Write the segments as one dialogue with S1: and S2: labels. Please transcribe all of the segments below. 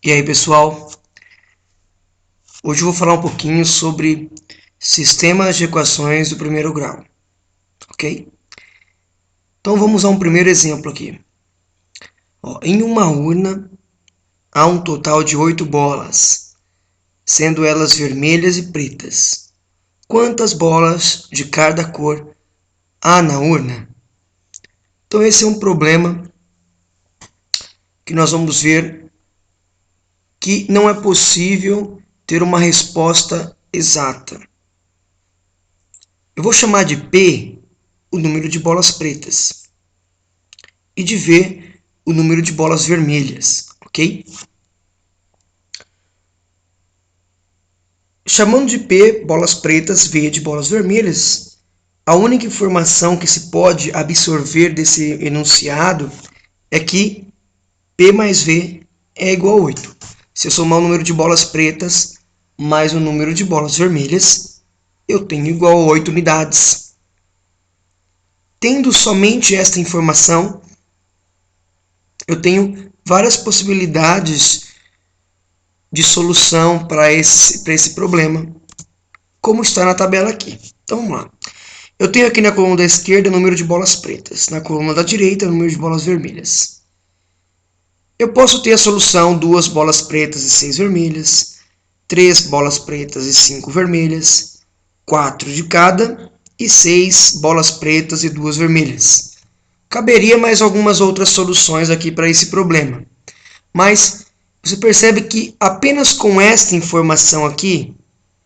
S1: E aí, pessoal? Hoje eu vou falar um pouquinho sobre sistemas de equações do primeiro grau, ok? Então vamos a um primeiro exemplo aqui. Em uma urna há um total de 8 bolas, sendo elas vermelhas e pretas. Quantas bolas de cada cor há na urna? Então esse é um problema que nós vamos ver que não é possível ter uma resposta exata. Eu vou chamar de P o número de bolas pretas e de V o número de bolas vermelhas, ok? Chamando de P bolas pretas, V de bolas vermelhas, a única informação que se pode absorver desse enunciado é que P mais V é igual a 8. Se eu somar o número de bolas pretas mais o número de bolas vermelhas, eu tenho igual a 8 unidades. Tendo somente esta informação, eu tenho várias possibilidades de solução para esse problema, como está na tabela aqui. Então vamos lá. Eu tenho aqui na coluna da esquerda o número de bolas pretas, na coluna da direita o número de bolas vermelhas. Eu posso ter a solução 2 bolas pretas e 6 vermelhas, 3 bolas pretas e 5 vermelhas, 4 de cada e 6 bolas pretas e 2 vermelhas. Caberia mais algumas outras soluções aqui para esse problema, mas você percebe que apenas com esta informação aqui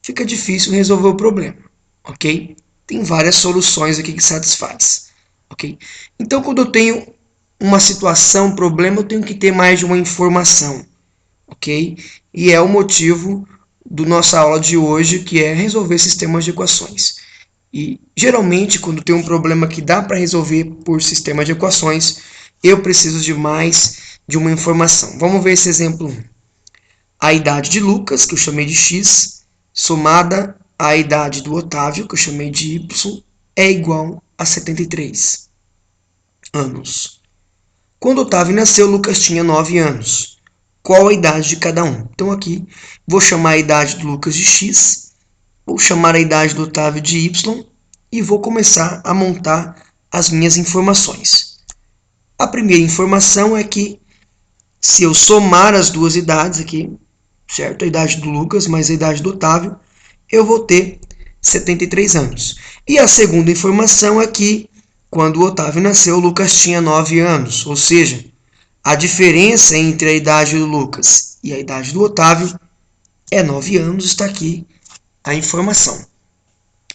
S1: fica difícil resolver o problema, ok? Tem várias soluções aqui que satisfaz, ok? Então, quando eu tenho uma situação, um problema, eu tenho que ter mais de uma informação, ok? E é o motivo da nossa aula de hoje, que é resolver sistemas de equações. E, geralmente, quando tem um problema que dá para resolver por sistema de equações, eu preciso de mais de uma informação. Vamos ver esse exemplo 1. A idade de Lucas, que eu chamei de X, somada à idade do Otávio, que eu chamei de Y, é igual a 73 anos. Quando Otávio nasceu, Lucas tinha 9 anos. Qual a idade de cada um? Então aqui, vou chamar a idade do Lucas de X, vou chamar a idade do Otávio de Y e vou começar a montar as minhas informações. A primeira informação é que se eu somar as duas idades aqui, certo? A idade do Lucas mais a idade do Otávio, eu vou ter 73 anos. E a segunda informação é que quando o Otávio nasceu, o Lucas tinha 9 anos, ou seja, a diferença entre a idade do Lucas e a idade do Otávio é 9 anos, está aqui a informação.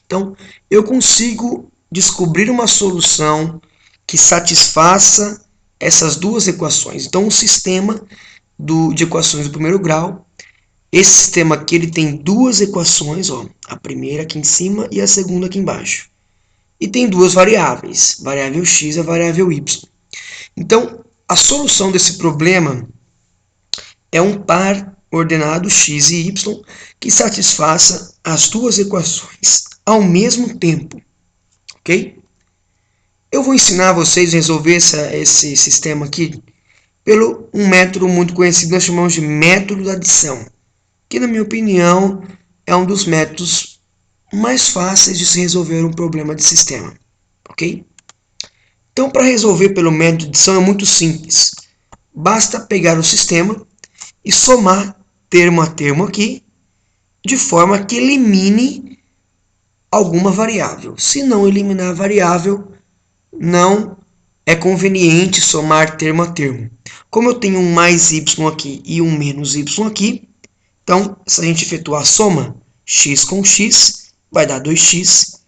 S1: Então, eu consigo descobrir uma solução que satisfaça essas duas equações. Então, o sistema de equações do primeiro grau, esse sistema aqui ele tem duas equações, a primeira aqui em cima e a segunda aqui embaixo. E tem duas variáveis, variável x e a variável y. Então, a solução desse problema é um par ordenado x e y que satisfaça as duas equações ao mesmo tempo, ok? Eu vou ensinar vocês a resolver esse sistema aqui pelo um método muito conhecido, nós chamamos de método da adição, que na minha opinião é um dos métodos mais fáceis de se resolver um problema de sistema, ok? Então, para resolver pelo método de adição é muito simples. Basta pegar o sistema e somar termo a termo aqui, de forma que elimine alguma variável. Se não eliminar a variável, não é conveniente somar termo a termo. Como eu tenho um mais y aqui e um menos y aqui, então, se a gente efetuar a soma, x com x, vai dar 2x,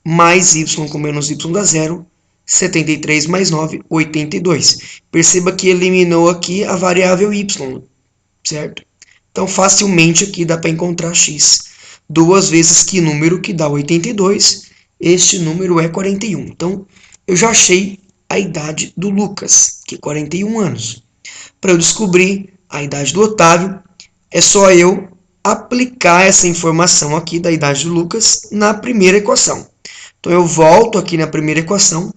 S1: mais y com menos y dá 0, 73 mais 9, 82. Perceba que eliminou aqui a variável y, certo? Então, facilmente aqui dá para encontrar x. 2 vezes que número que dá 82, este número é 41. Então, eu já achei a idade do Lucas, que é 41 anos. Para eu descobrir a idade do Otávio, é só eu aplicar essa informação aqui da idade do Lucas na primeira equação. Então, eu volto aqui na primeira equação.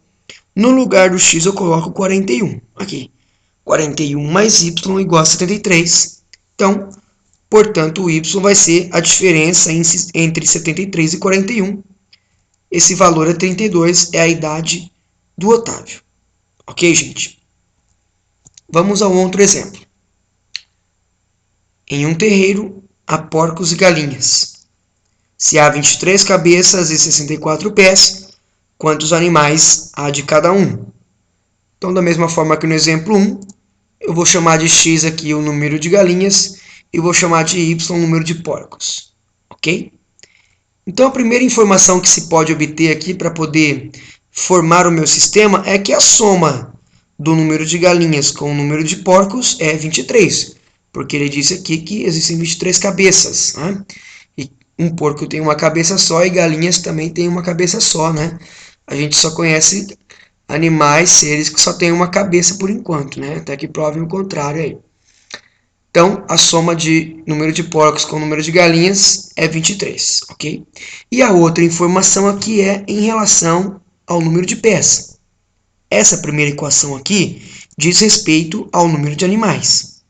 S1: No lugar do x, eu coloco 41. Aqui. 41 mais y igual a 73. Então, portanto, o y vai ser a diferença entre 73 e 41. Esse valor é 32, é a idade do Otávio. Ok, gente? Vamos a um outro exemplo. Em um terreiro, há porcos e galinhas. Se há 23 cabeças e 64 pés, quantos animais há de cada um? Então, da mesma forma que no exemplo 1, eu vou chamar de x aqui o número de galinhas e vou chamar de y o número de porcos. Ok? Então, a primeira informação que se pode obter aqui para poder formar o meu sistema é que a soma do número de galinhas com o número de porcos é 23, porque ele disse aqui que existem 23 cabeças, né? E um porco tem uma cabeça só e galinhas também tem uma cabeça só, né? A gente só conhece animais, seres que só têm uma cabeça por enquanto, né? Até que provem o contrário aí. Então, a soma de número de porcos com número de galinhas é 23, ok? E a outra informação aqui é em relação ao número de pés. Essa primeira equação aqui diz respeito ao número de animais.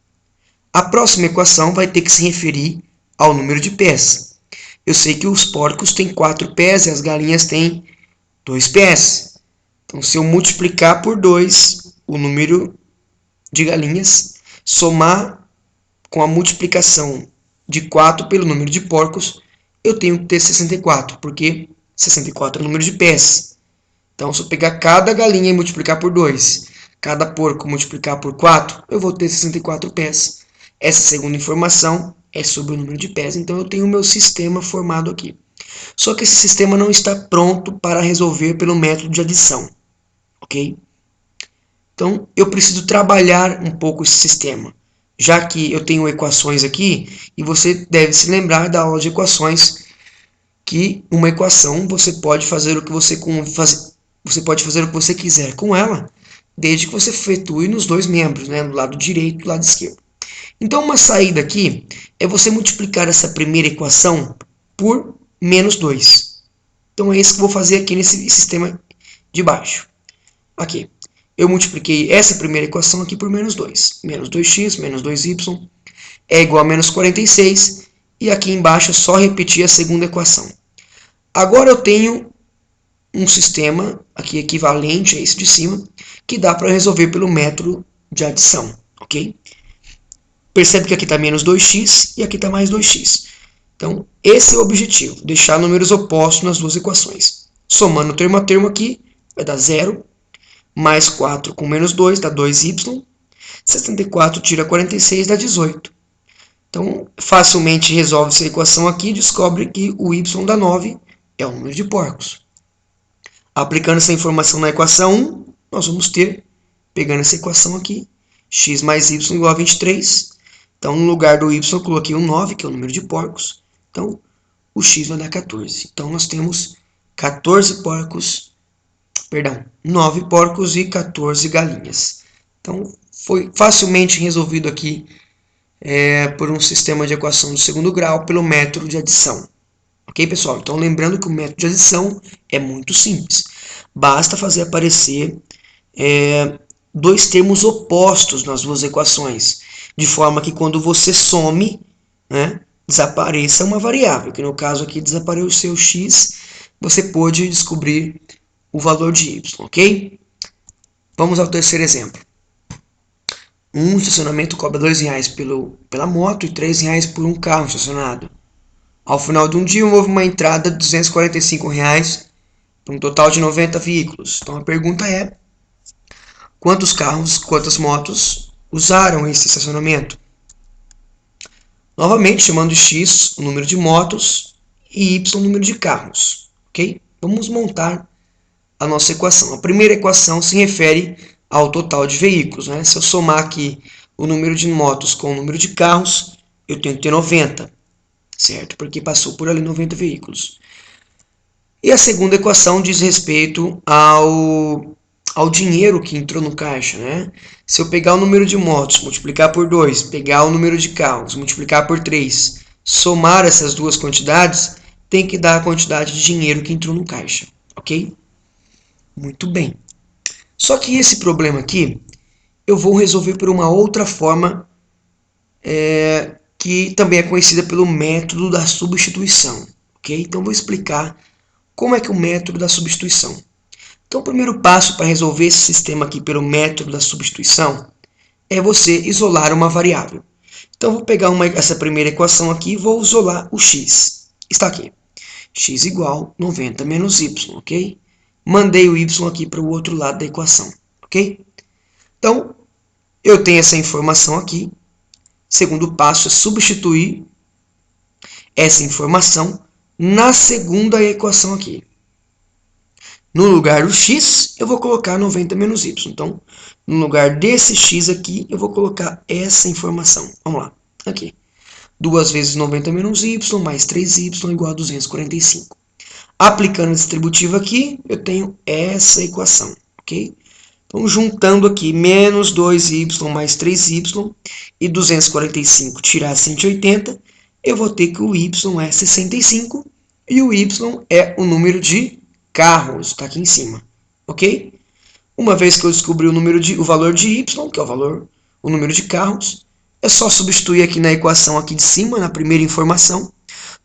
S1: A próxima equação vai ter que se referir ao número de pés. Eu sei que os porcos têm 4 pés e as galinhas têm 2 pés. Então, se eu multiplicar por 2 o número de galinhas, somar com a multiplicação de 4 pelo número de porcos, eu tenho que ter 64, porque 64 é o número de pés. Então, se eu pegar cada galinha e multiplicar por 2, cada porco multiplicar por 4, eu vou ter 64 pés. Essa segunda informação é sobre o número de pés, então eu tenho o meu sistema formado aqui. Só que esse sistema não está pronto para resolver pelo método de adição, ok? Então, eu preciso trabalhar um pouco esse sistema, já que eu tenho equações aqui, e você deve se lembrar da aula de equações, que uma equação você pode fazer o que você quiser com ela, desde que você efetue nos dois membros, né, do lado direito e do lado esquerdo. Então, uma saída aqui é você multiplicar essa primeira equação por menos 2. Então, é isso que eu vou fazer aqui nesse sistema de baixo. Aqui. Eu multipliquei essa primeira equação aqui por menos 2. Menos 2x, menos 2y é igual a menos 46. E aqui embaixo é só repetir a segunda equação. Agora eu tenho um sistema aqui equivalente a esse de cima, que dá para resolver pelo método de adição. Ok? Percebe que aqui está menos 2x e aqui está mais 2x. Então, esse é o objetivo, deixar números opostos nas duas equações. Somando termo a termo aqui, vai dar 0. Mais 4 com menos 2 dá 2y. 64 tira 46 dá 18. Então, facilmente resolve essa equação aqui e descobre que o y dá 9 é o número de porcos. Aplicando essa informação na equação 1, nós vamos ter, pegando essa equação aqui, x mais y igual a 23. Então, no lugar do y, eu coloquei um 9, que é o número de porcos. Então, o x vai dar 14. Então, nós temos 14 porcos, perdão, 9 porcos e 14 galinhas. Então, foi facilmente resolvido aqui por um sistema de equação do segundo grau pelo método de adição. Ok, pessoal? Então, lembrando que o método de adição é muito simples. Basta fazer aparecer dois termos opostos nas duas equações, de forma que quando você some, né, desapareça uma variável, que no caso aqui desapareceu o x, você pode descobrir o valor de y, ok? Vamos ao terceiro exemplo. Um estacionamento cobra R$2 pela moto e R$3 por um carro estacionado. Ao final de um dia, houve uma entrada de R$245 para um total de 90 veículos. Então a pergunta é: quantos carros, quantas motos usaram esse estacionamento? Novamente, chamando de x o número de motos e y o número de carros, ok? Vamos montar a nossa equação. A primeira equação se refere ao total de veículos, né? Se eu somar aqui o número de motos com o número de carros, eu tenho que ter 90, certo? Porque passou por ali 90 veículos. E a segunda equação diz respeito ao dinheiro que entrou no caixa, né? Se eu pegar o número de motos, multiplicar por 2, pegar o número de carros, multiplicar por 3, somar essas duas quantidades, tem que dar a quantidade de dinheiro que entrou no caixa, ok? Muito bem. Só que esse problema aqui, eu vou resolver por uma outra forma que também é conhecida pelo método da substituição. Ok? Então, vou explicar como é que é o método da substituição. Então, o primeiro passo para resolver esse sistema aqui pelo método da substituição é você isolar uma variável. Então, vou pegar essa primeira equação aqui e vou isolar o x. Está aqui. X igual 90 menos y, ok? Mandei o y aqui para o outro lado da equação, ok? Então, eu tenho essa informação aqui. Segundo passo é substituir essa informação na segunda equação aqui. No lugar do x, eu vou colocar 90 menos y. Então, no lugar desse x aqui, eu vou colocar essa informação. Vamos lá, aqui. 2 vezes 90 menos y, mais 3y, igual a 245. Aplicando a distributiva aqui, eu tenho essa equação, ok? Então, juntando aqui, menos 2y mais 3y e 245 tirar 180, eu vou ter que o y é 65 e o y é o número de carros, está aqui em cima, ok? Uma vez que eu descobri o valor de y, que é o número de carros, é só substituir aqui na equação aqui de cima, na primeira informação,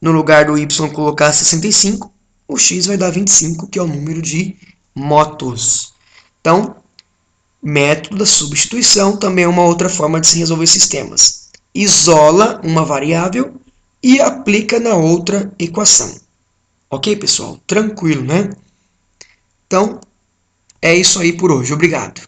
S1: no lugar do y colocar 65, o x vai dar 25, que é o número de motos. Então, método da substituição também é uma outra forma de se resolver sistemas. Isola uma variável e aplica na outra equação. Ok, pessoal? Tranquilo, né? Então, é isso aí por hoje. Obrigado.